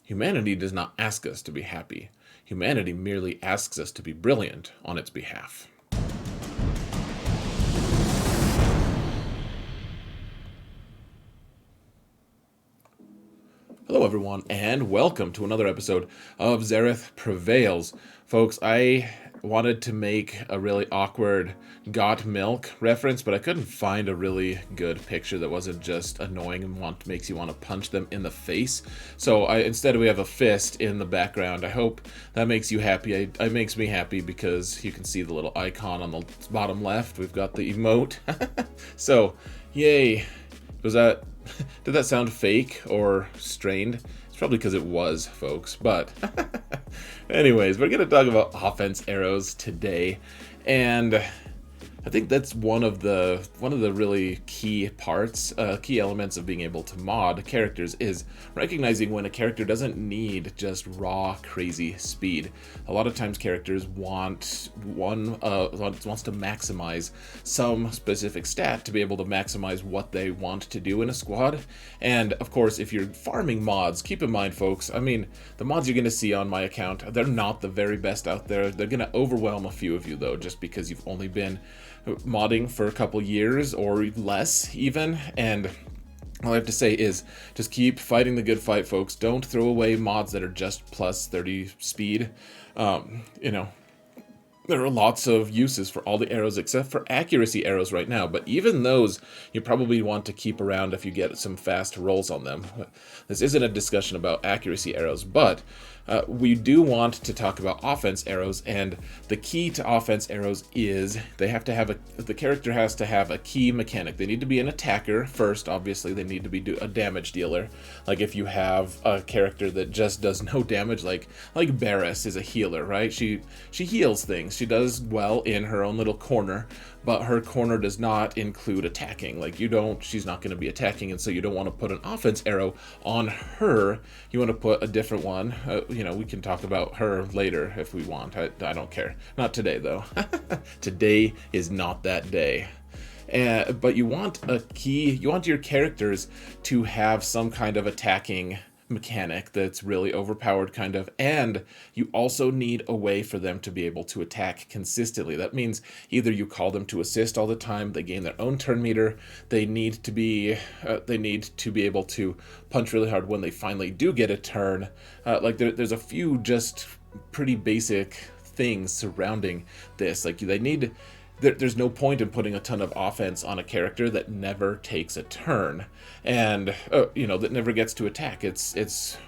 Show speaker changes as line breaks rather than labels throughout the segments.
Humanity does not ask us to be happy. Humanity merely asks us to be brilliant on its behalf. Hello, everyone, and welcome to another episode of Zareth Prevails. Folks, I wanted to make a really awkward got milk reference, but I couldn't find a really good picture that wasn't just annoying and makes you want to punch them in the face. So instead we have a fist in the background. I hope that makes you happy. It makes me happy because you can see the little icon on the bottom left. We've got the emote. So, yay. Was that... Did that sound fake or strained? It's probably because it was, folks. But anyways, we're going to talk about offense arrows today. And I think that's one of the really key parts, key elements of being able to mod characters is recognizing when a character doesn't need just raw crazy speed. A lot of times characters wants to maximize some specific stat to be able to maximize what they want to do in a squad. And of course, if you're farming mods, keep in mind, folks, I mean, the mods you're going to see on my account, they're not the very best out there. They're going to overwhelm a few of you though, just because you've only been modding for a couple years or less even, and all I have to say is just keep fighting the good fight, folks. Don't throw away mods that are just plus 30 speed. There are lots of uses for all the arrows except for accuracy arrows right now, but even those you probably want to keep around if you get some fast rolls on them. This isn't a discussion about accuracy arrows, but we do want to talk about offense arrows, and the key to offense arrows is the character has to have a key mechanic. They need to be an attacker first, obviously. They need to be a damage dealer. Like if you have a character that just does no damage, like Barris is a healer, right? She heals things. She does well in her own little corner, but her corner does not include attacking. She's not going to be attacking, and so you don't want to put an offense arrow on her. You want to put a different one. We can talk about her later if we want. I don't care. Not today, though. Today is not that day. But you want your characters to have some kind of attacking mechanic that's really overpowered kind of, and you also need a way for them to be able to attack consistently. That means either you call them to assist all the time, they gain their own turn meter, they need to be able to punch really hard when they finally do get a turn. There's a few just pretty basic things surrounding this. There's no point in putting a ton of offense on a character that never takes a turn, and that never gets to attack. It's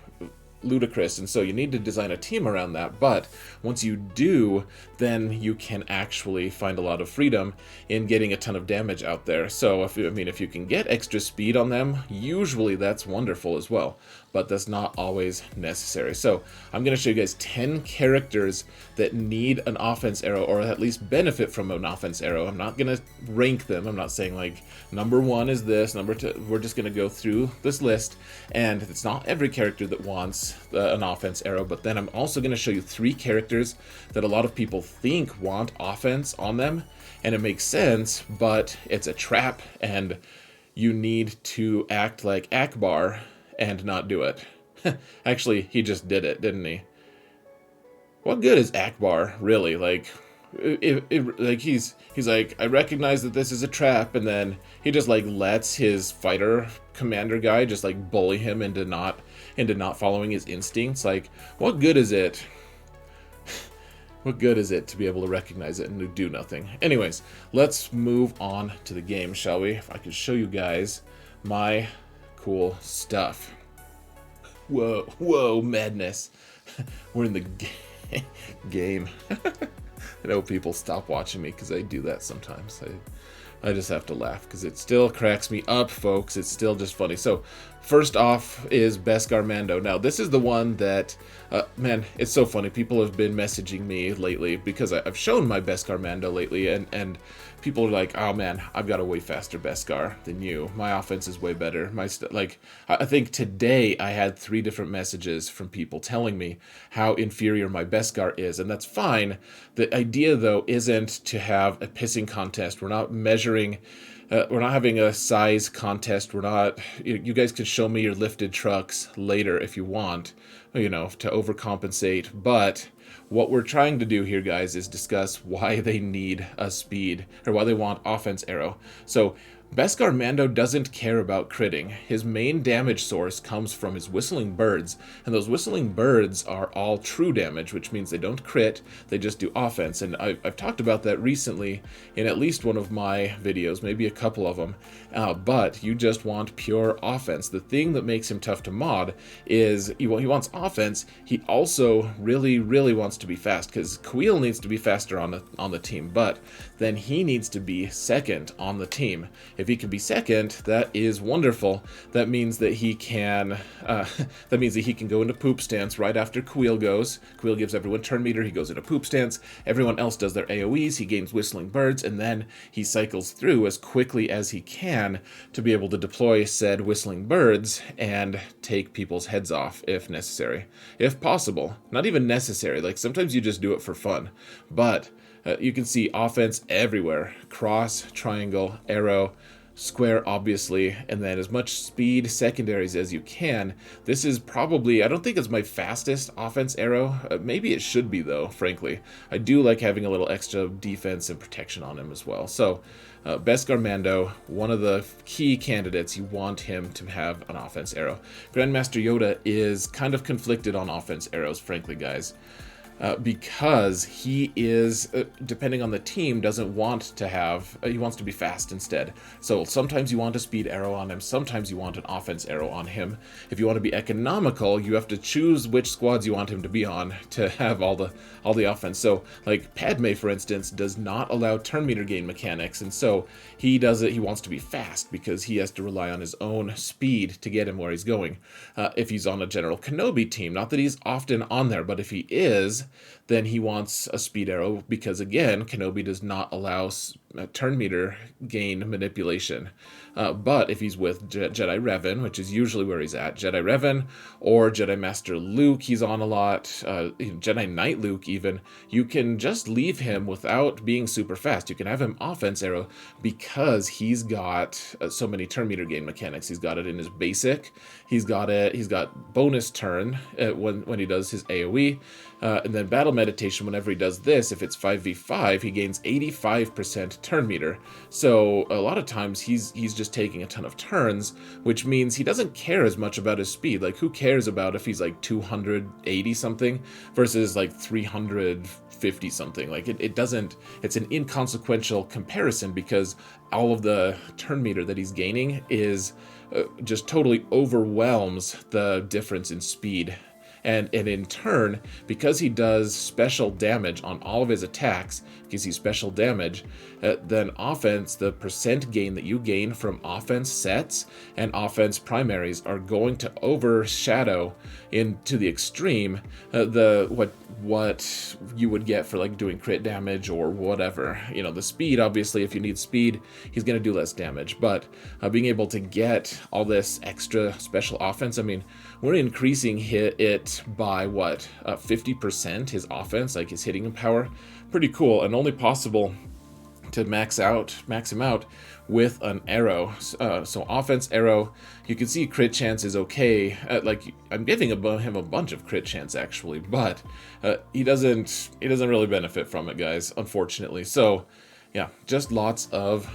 ludicrous, and so you need to design a team around that. But once you do, then you can actually find a lot of freedom in getting a ton of damage out there. So if you can get extra speed on them, usually that's wonderful as well, but that's not always necessary. So I'm going to show you guys 10 characters that need an offense arrow, or at least benefit from an offense arrow. I'm not going to rank them. I'm not saying like number 1 is this, number 2. We're just going to go through this list, and it's not every character that wants an offense arrow, but then I'm also going to show you 3 characters that a lot of people think want offense on them, and it makes sense, but it's a trap, and you need to act like Akbar and not do it. Actually, he just did it, didn't he? What good is Akbar, really? He's like, I recognize that this is a trap, and then he just lets his fighter commander guy just bully him into not following his instincts. What good is it? What good is it to be able to recognize it and to do nothing? Anyways, let's move on to the game, shall we? If I could show you guys my cool stuff. Whoa, madness. We're in the game. I know people stop watching me because I do that sometimes. I just have to laugh because it still cracks me up, folks. It's still just funny. So first off is Beskar Mando. Now, this is the one that, man, it's so funny. People have been messaging me lately because I've shown my Beskar Mando lately, and people are like, oh man, I've got a way faster Beskar than you. My offense is way better. I think today I had 3 different messages from people telling me how inferior my Beskar is, and that's fine. The idea, though, isn't to have a pissing contest. We're not measuring we're not having a size contest. We're not. You guys can show me your lifted trucks later if you want, to overcompensate. But what we're trying to do here, guys, is discuss why they need a speed, or why they want offense arrow. So Beskar Mando doesn't care about critting. His main damage source comes from his whistling birds, and those whistling birds are all true damage, which means they don't crit, they just do offense. And I've talked about that recently in at least one of my videos, maybe a couple of them. But you just want pure offense. The thing that makes him tough to mod is he wants offense. He also really, really wants to be fast, because Kuil needs to be faster on the team, but then he needs to be second on the team. If he can be second, that is wonderful. That means that he can go into poop stance right after Kuil goes. Kuil gives everyone turn meter, he goes into poop stance, everyone else does their AoEs, he gains whistling birds, and then he cycles through as quickly as he can to be able to deploy said whistling birds and take people's heads off if necessary. If possible. Not even necessary, like sometimes you just do it for fun. But you can see offense everywhere. Cross, triangle, arrow, square, obviously, and then as much speed secondaries as you can. This is probably, I don't think it's my fastest offense arrow. Maybe it should be, though, frankly. I do like having a little extra defense and protection on him as well. So, Beskar Mando, one of the key candidates. You want him to have an offense arrow. Grandmaster Yoda is kind of conflicted on offense arrows, frankly, guys. Because he is, depending on the team, doesn't want to have, he wants to be fast instead. So sometimes you want a speed arrow on him, sometimes you want an offense arrow on him. If you want to be economical, you have to choose which squads you want him to be on to have all the offense. So, like Padme, for instance, does not allow turn meter gain mechanics, and so he wants to be fast because he has to rely on his own speed to get him where he's going. If he's on a General Kenobi team, not that he's often on there, but if he is, then he wants a speed arrow because, again, Kenobi does not allow turn meter gain manipulation. But if he's with Jedi Revan, which is usually where he's at, Jedi Revan or Jedi Master Luke, he's on a lot, Jedi Knight Luke even, you can just leave him without being super fast. You can have him offense arrow because he's got so many turn meter gain mechanics. He's got it in his basic, he's got bonus turn when he does his AoE, and then battle meditation. Whenever he does this, if it's 5v5, he gains 85% turn meter. So a lot of times he's just taking a ton of turns, which means he doesn't care as much about his speed. Like, who cares about if he's like 280 something versus like 350 something? Like, it doesn't, it's an inconsequential comparison because all of the turn meter that he's gaining is just totally overwhelms the difference in speed. And in turn, because he does special damage on all of his attacks, because he's special damage, then offense, the percent gain that you gain from offense sets and offense primaries are going to overshadow into the extreme what you would get for like doing crit damage or whatever. The speed, obviously, if you need speed, he's going to do less damage. But being able to get all this extra special offense, I mean, we're increasing it by 50%, his offense, like his hitting power. Pretty cool, and only possible to max him out with an arrow. So offense arrow, you can see crit chance is okay. I'm giving him a bunch of crit chance actually, but he doesn't really benefit from it, guys, unfortunately. So yeah, just lots of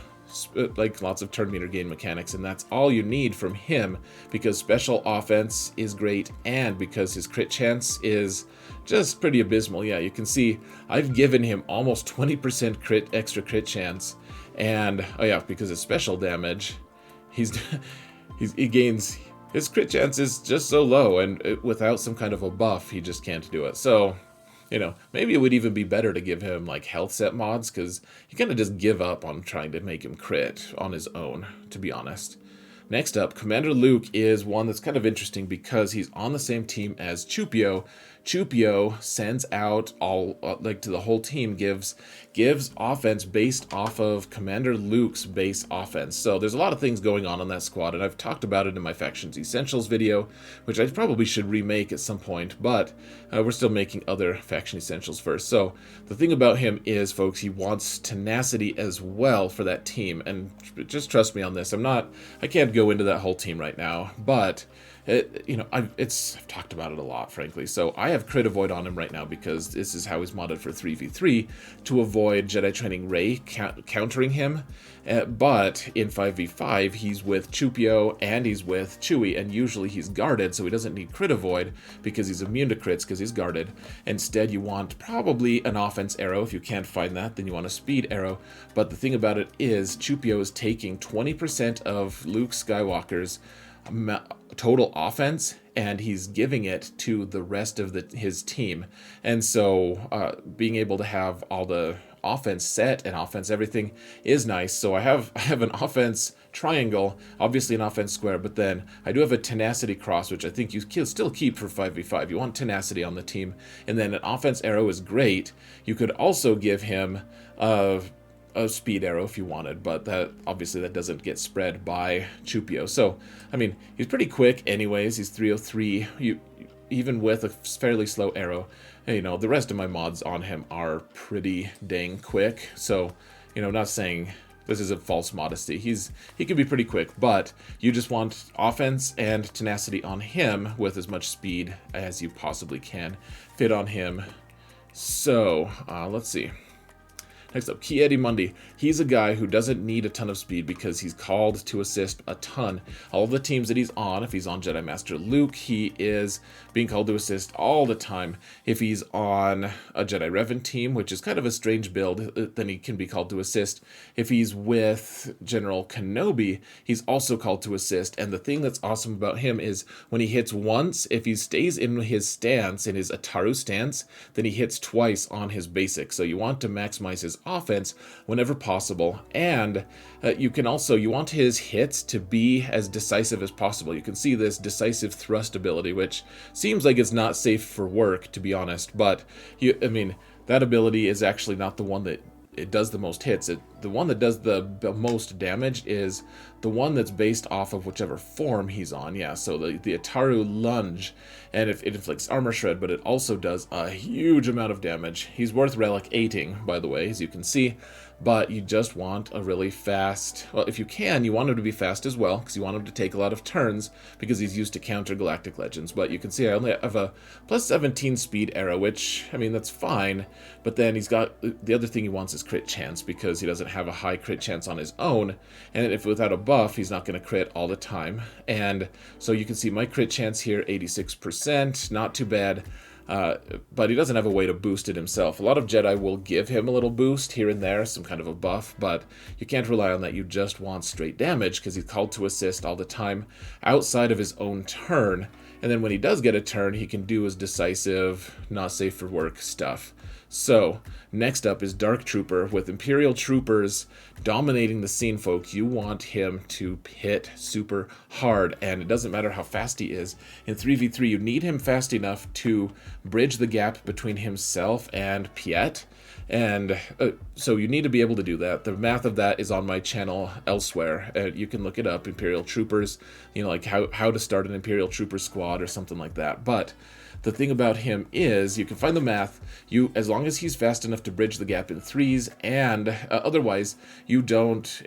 turn meter gain mechanics, and that's all you need from him because special offense is great and because his crit chance is just pretty abysmal. Yeah, you can see I've given him almost 20% extra crit chance, and because of special damage, he gains, his crit chance is just so low, and without some kind of a buff, he just can't do it. So maybe it would even be better to give him like health set mods, because you kind of just give up on trying to make him crit on his own, to be honest. Next up, Commander Luke is one that's kind of interesting because he's on the same team as Chupio. Chupio sends out all like to the whole team, gives offense based off of Commander Luke's base offense. So there's a lot of things going on that squad, and I've talked about it in my Factions Essentials video, which I probably should remake at some point, but we're still making other Faction Essentials first. So the thing about him is, folks, he wants tenacity as well for that team, and just trust me on this. I can't go into that whole team right now, but I've talked about it a lot, frankly. So I have crit avoid on him right now because this is how he's modded for 3v3 to avoid Jedi Training Rey countering him. But in 5v5, he's with Chupio and he's with Chewie, and usually he's guarded, so he doesn't need crit avoid because he's immune to crits because he's guarded. Instead, you want probably an offense arrow. If you can't find that, then you want a speed arrow. But the thing about it is, Chupio is taking 20% of Luke Skywalker's total offense, and he's giving it to the rest of his team. And so being able to have all the offense set and offense everything is nice. So I have an offense triangle, obviously an offense square, but then I do have a tenacity cross, which I think you can still keep for 5v5. You want tenacity on the team. And then an offense arrow is great. You could also give him a speed arrow if you wanted, but that obviously that doesn't get spread by Chupio. So, I mean, he's pretty quick anyways. He's 303, even with a fairly slow arrow. The rest of my mods on him are pretty dang quick. So, not saying this is a false modesty. He can be pretty quick, but you just want offense and tenacity on him with as much speed as you possibly can fit on him. So, let's see. Next up, Kiedi Mundi. He's a guy who doesn't need a ton of speed because he's called to assist a ton. All of the teams that he's on, if he's on Jedi Master Luke, he is being called to assist all the time. If he's on a Jedi Revan team, which is kind of a strange build, then he can be called to assist. If he's with General Kenobi, he's also called to assist. And the thing that's awesome about him is when he hits once, if he stays in his stance, in his Ataru stance, then he hits twice on his basic. So you want to maximize his offense whenever possible, and you want his hits to be as decisive as possible. You can see this decisive thrust ability, which seems like it's not safe for work, to be honest, but that ability is actually not the one that it does the most hits. The one that does the most damage is the one that's based off of whichever form he's on. Yeah, so the Ataru Lunge, and it inflicts armor shred, but it also does a huge amount of damage. He's worth relic 8ing, by the way, as you can see, but you just want a really fast, well, if you can, you want him to be fast as well, because you want him to take a lot of turns, because he's used to counter Galactic Legends. But you can see I only have a plus 17 speed arrow, which, that's fine, but then he's got, the other thing he wants is crit chance, because he doesn't have a high crit chance on his own, and if without a buff, he's not going to crit all the time. And so you can see my crit chance here, 86%, not too bad. But he doesn't have a way to boost it himself. A lot of Jedi will give him a little boost here and there, some kind of a buff, but you can't rely on that. You just want straight damage because he's called to assist all the time outside of his own turn. And then when he does get a turn, he can do his decisive, not safe for work stuff. So, next up is Dark Trooper. With Imperial Troopers dominating the scene, folks, you want him to hit super hard, and it doesn't matter how fast he is. In 3v3, you need him fast enough to bridge the gap between himself and Piet, and so you need to be able to do that. The math of that is on my channel elsewhere. You can look it up, Imperial Troopers, like how to start an Imperial Trooper squad or something like that. But the thing about him is you can find the math, as long as he's fast enough to bridge the gap in 3s, and otherwise it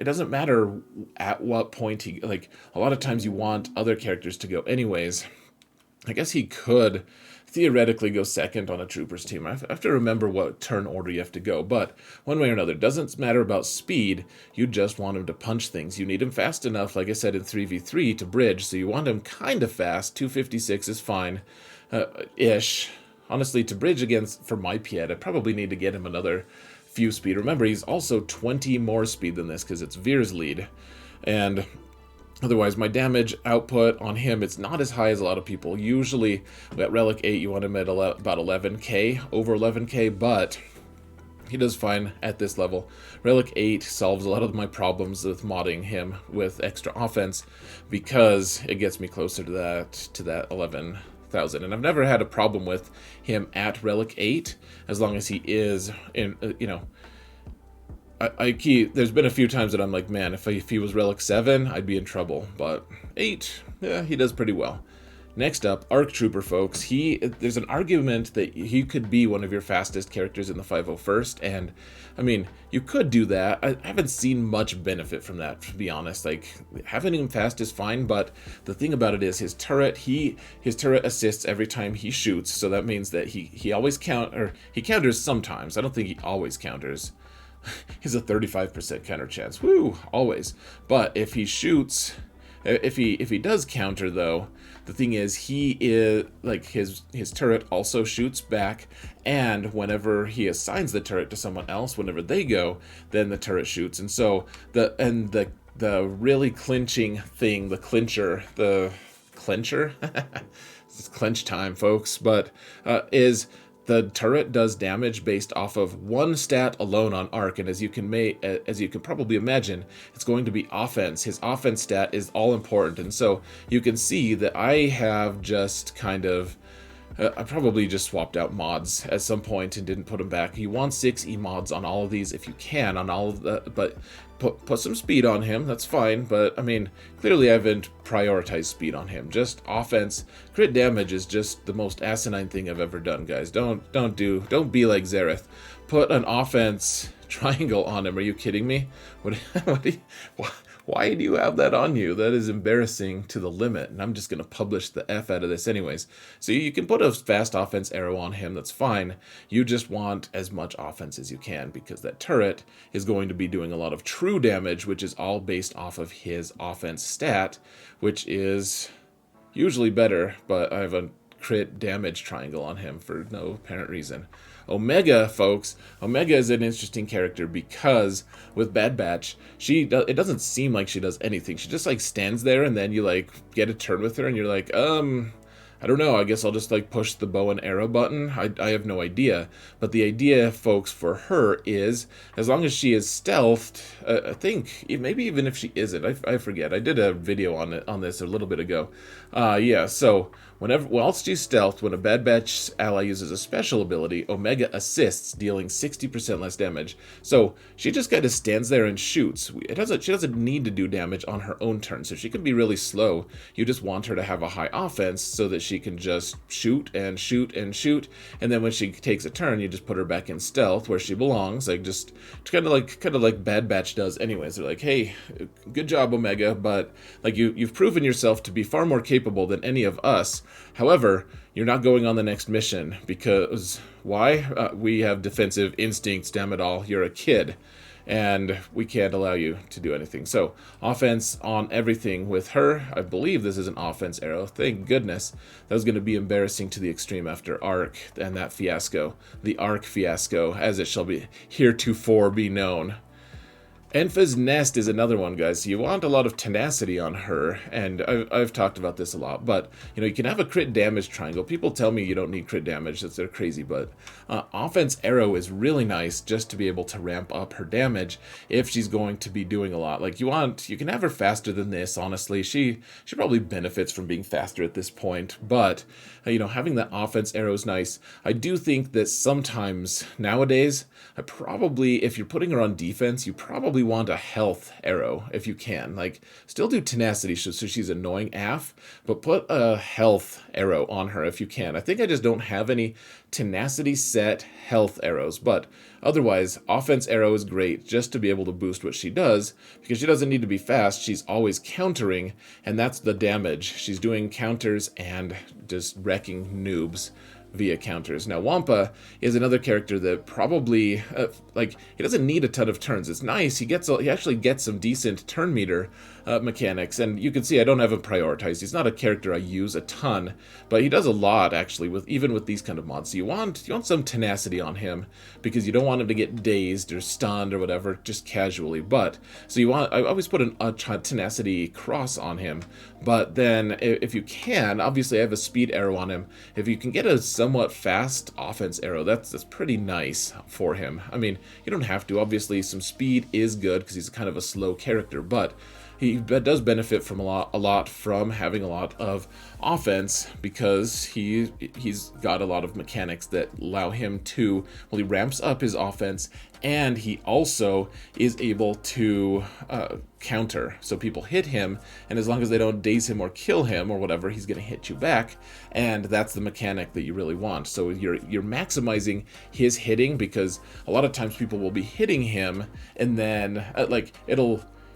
doesn't matter at what point a lot of times you want other characters to go anyways. I guess he could theoretically go second on a Troopers team. I have to remember what turn order you have to go, but one way or another, it doesn't matter about speed, you just want him to punch things. You need him fast enough, like I said, in 3v3 to bridge, so you want him kind of fast. 256 is fine. Ish. Honestly, to bridge against, for my Piet, I probably need to get him another few speed. Remember, he's also 20 more speed than this, because it's Veer's lead. And otherwise, my damage output on him, it's not as high as a lot of people. Usually, at Relic 8, you want him at about 11k, over 11k, but he does fine at this level. Relic 8 solves a lot of my problems with modding him with extra offense, because it gets me closer to that 11 1000, and I've never had a problem with him at Relic 8, as long as he is in, there's been a few times that I'm like, man, if he was Relic 7, I'd be in trouble, but 8, yeah, he does pretty well. Next up, Arc Trooper, folks. There's an argument that he could be one of your fastest characters in the 501st, and I mean, you could do that. I haven't seen much benefit from that, to be honest. Like, having him fast is fine, but the thing about it is his turret assists every time he shoots, so that means that he always he counters sometimes. I don't think he always counters. He's a 35% counter chance. Woo, always. But if he shoots, if he does counter though, the thing is he is like his turret also shoots back, and whenever he assigns the turret to someone else, whenever they go, then the turret shoots. And so the really clinching thing, the clincher, it's clinch time, folks, but is the turret does damage based off of one stat alone on Arc, and as you can probably imagine, it's going to be offense. His offense stat is all important, and so you can see that I have just kind of I probably just swapped out mods at some point and didn't put them back. You want 6 E-mods on all of these if you can, on all of the, but put some speed on him, that's fine, but I mean, clearly I haven't prioritized speed on him. Just offense. Crit damage is just the most asinine thing I've ever done, guys. Don't be like Zareth. Put an offense triangle on him. Are you kidding me? Why do you have that on you? That is embarrassing to the limit, and I'm just going to publish the F out of this anyways. So you can put a fast offense arrow on him, that's fine. You just want as much offense as you can, because that turret is going to be doing a lot of true damage, which is all based off of his offense stat, which is usually better, but I have a crit damage triangle on him for no apparent reason. Omega, folks. Omega is an interesting character because with Bad Batch, it doesn't seem like she does anything. She just like stands there, and then you like get a turn with her, and you're like, I don't know, I guess I'll just like push the bow and arrow button. I have no idea. But the idea, folks, for her is, as long as she is stealthed, I think, maybe even if she isn't, I forget. I did a video on this a little bit ago. Yeah, so whilst she's stealthed, when a Bad Batch ally uses a special ability, Omega assists, dealing 60% less damage. So she just kind of stands there and shoots. She doesn't need to do damage on her own turn, so she can be really slow. You just want her to have a high offense so that she can just shoot and shoot and shoot, and then when she takes a turn, you just put her back in stealth where she belongs, like just kind of like Bad Batch does anyways. They're like, hey, good job, Omega, but like you've proven yourself to be far more capable than any of us. However, you're not going on the next mission because why? We have defensive instincts, damn it all. You're a kid, and we can't allow you to do anything. So, offense on everything with her. I believe this is an offense arrow. Thank goodness. That was going to be embarrassing to the extreme after Arc and that fiasco. The Arc fiasco, as it shall be heretofore be known. Enfa's Nest is another one, guys. You want a lot of tenacity on her, and I've talked about this a lot, but you can have a crit damage triangle. People tell me you don't need crit damage, that they're crazy, but offense arrow is really nice just to be able to ramp up her damage if she's going to be doing a lot. Like you can have her faster than this, honestly. She probably benefits from being faster at this point, but having that offense arrow is nice. I do think that sometimes nowadays, if you're putting her on defense, you probably want a health arrow if you can. Like, still do tenacity so she's annoying AF, but put a health arrow on her if you can. I think I just don't have any tenacity set health arrows, but otherwise, offense arrow is great just to be able to boost what she does, because she doesn't need to be fast. She's always countering, and that's the damage. She's doing counters and just wrecking noobs via counters. Now, Wampa is another character that probably, he doesn't need a ton of turns. It's nice. He actually gets some decent turn meter mechanics, and you can see I don't have him prioritized. He's not a character I use a ton, but he does a lot, actually, even with these kind of mods. So you want some tenacity on him, because you don't want him to get dazed or stunned or whatever, just casually. But, I always put a tenacity cross on him, but then if you can, obviously I have a speed arrow on him. If you can get a somewhat fast offense arrow, that's pretty nice for him. I mean, you don't have to. Obviously, some speed is good because he's kind of a slow character, but he does benefit from a lot from having a lot of offense, because he's got a lot of mechanics that allow him to, well, he ramps up his offense, and he also is able to counter. So people hit him, and as long as they don't daze him or kill him or whatever, he's going to hit you back, and that's the mechanic that you really want. So you're maximizing his hitting, because a lot of times people will be hitting him, and then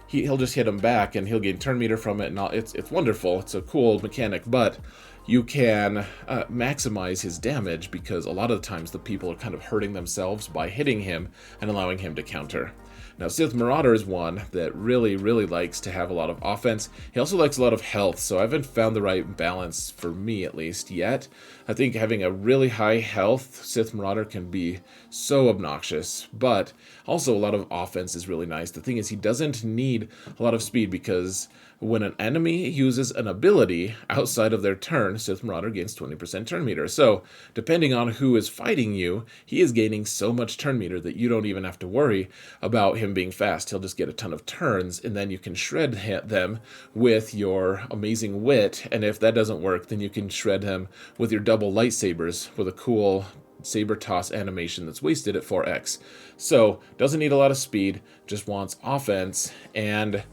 he'll just hit him back, and he'll gain turn meter from it, and it's wonderful. It's a cool mechanic, but you can maximize his damage, because a lot of the times the people are kind of hurting themselves by hitting him and allowing him to counter. Now, Sith Marauder is one that really, really likes to have a lot of offense. He also likes a lot of health, so I haven't found the right balance, for me at least, yet. I think having a really high health Sith Marauder can be so obnoxious, but also a lot of offense is really nice. The thing is, he doesn't need a lot of speed, because when an enemy uses an ability outside of their turn, Sith Marauder gains 20% turn meter. So, depending on who is fighting you, he is gaining so much turn meter that you don't even have to worry about him being fast. He'll just get a ton of turns, and then you can shred them with your amazing wit, and if that doesn't work, then you can shred them with your double lightsabers with a cool saber toss animation that's wasted at 4x. So, doesn't need a lot of speed, just wants offense and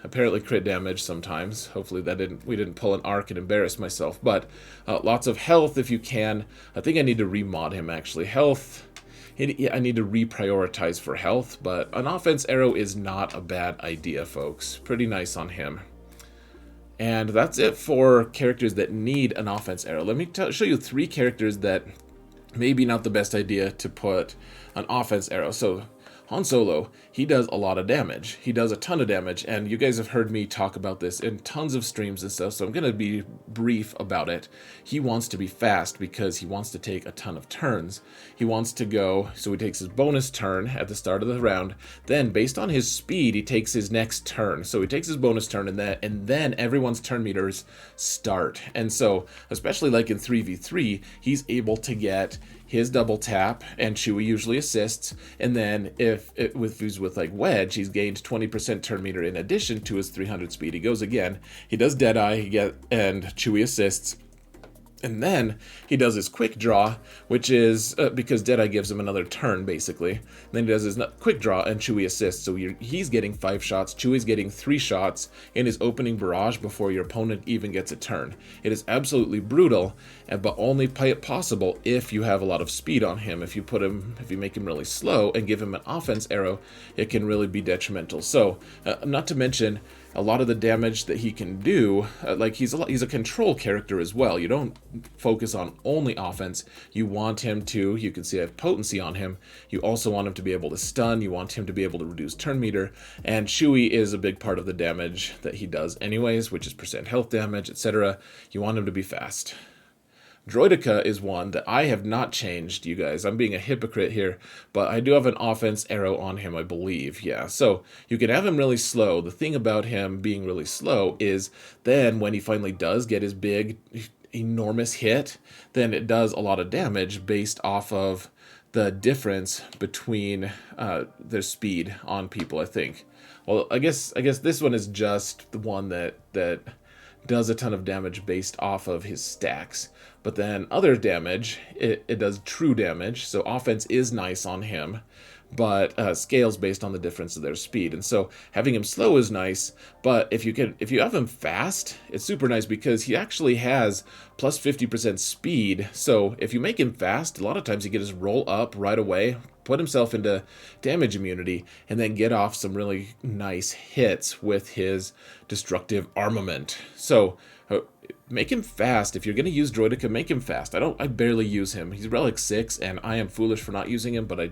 apparently crit damage sometimes. Hopefully we didn't pull an arc and embarrass myself, but lots of health if you can. I think I need to remod him, actually. Health, I need to reprioritize for health, but an offense arrow is not a bad idea, folks. Pretty nice on him. And that's it for characters that need an offense arrow. Let me show you 3 characters that maybe not the best idea to put an offense arrow. So Han Solo, he does a lot of damage. He does a ton of damage, and you guys have heard me talk about this in tons of streams and stuff, so I'm going to be brief about it. He wants to be fast because he wants to take a ton of turns. He wants to go, so he takes his bonus turn at the start of the round. Then, based on his speed, he takes his next turn. So he takes his bonus turn, and then everyone's turn meters start. And so, especially like in 3v3, he's able to get his double tap, and Chewie usually assists, and then if he's with like Wedge, he's gained 20% turn meter in addition to his 300 speed. He goes again, he does Deadeye, and Chewie assists. And then he does his quick draw, which is because Deadeye gives him another turn, basically. And then he does his quick draw, and Chewie assists. So he's getting 5 shots. Chewie's getting 3 shots in his opening barrage before your opponent even gets a turn. It is absolutely brutal, but only possible if you have a lot of speed on him. If you make him really slow and give him an offense arrow, it can really be detrimental. So, not to mention a lot of the damage that he can do, he's a control character as well. You don't focus on only offense. You want him to, you can see I have potency on him. You also want him to be able to stun. You want him to be able to reduce turn meter. And Chewie is a big part of the damage that he does anyways, which is percent health damage, etc. You want him to be fast. Droideka is one that I have not changed, you guys. I'm being a hypocrite here, but I do have an offense arrow on him, I believe. Yeah, so you can have him really slow. The thing about him being really slow is then when he finally does get his big, enormous hit, then it does a lot of damage based off of the difference between their speed on people, I think. Well, I guess this one is just the one that does a ton of damage based off of his stacks. But then other damage, it does true damage, so offense is nice on him, but scales based on the difference of their speed. And so having him slow is nice, but if you have him fast, it's super nice because he actually has plus 50% speed. So if you make him fast, a lot of times he can just roll up right away, put himself into damage immunity, and then get off some really nice hits with his destructive armament. So make him fast. If you're going to use Droideka, make him fast. I barely use him. He's Relic 6, and I am foolish for not using him, but I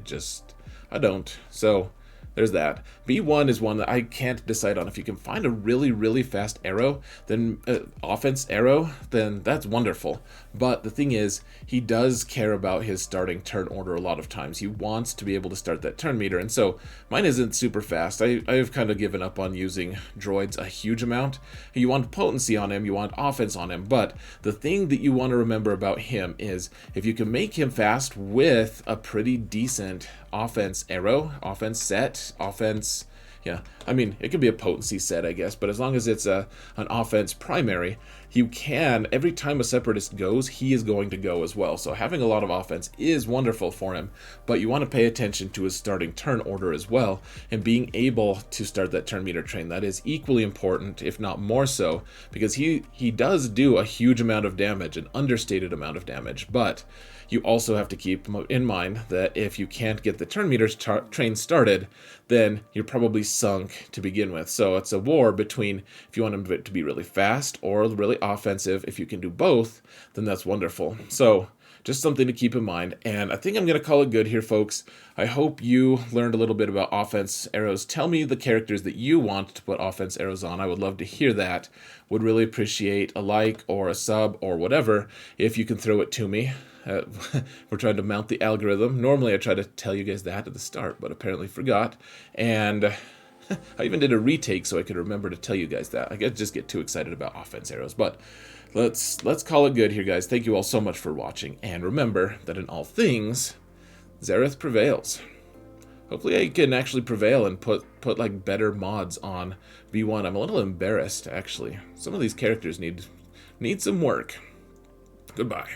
don't. So there's that. B1 is one that I can't decide on. If you can find a really, really fast arrow, then offense arrow, then that's wonderful. But the thing is, he does care about his starting turn order a lot of times. He wants to be able to start that turn meter, and so mine isn't super fast. I've kind of given up on using droids a huge amount. You want potency on him, you want offense on him, but the thing that you want to remember about him is if you can make him fast with a pretty decent offense arrow, offense set, offense Yeah, I mean, it could be a potency set, I guess, but as long as it's an offense primary, you can, every time a separatist goes, he is going to go as well. So having a lot of offense is wonderful for him, but you want to pay attention to his starting turn order as well, and being able to start that turn meter train. That is equally important, if not more so, because he does do a huge amount of damage, an understated amount of damage, but you also have to keep in mind that if you can't get the turn meter train started, then you're probably sunk to begin with. So it's a war between if you want him to be really fast or really offensive. If you can do both, then that's wonderful. So just something to keep in mind. And I think I'm going to call it good here, folks. I hope you learned a little bit about offense arrows. Tell me the characters that you want to put offense arrows on. I would love to hear that. Would really appreciate a like or a sub or whatever if you can throw it to me. We're trying to mount the algorithm. Normally I try to tell you guys that at the start, but apparently forgot. And I even did a retake so I could remember to tell you guys that. I just get too excited about offense arrows. But let's call it good here, guys. Thank you all so much for watching. And remember that in all things, Zareth prevails. Hopefully I can actually prevail and put like better mods on V1. I'm a little embarrassed, actually. Some of these characters need some work. Goodbye.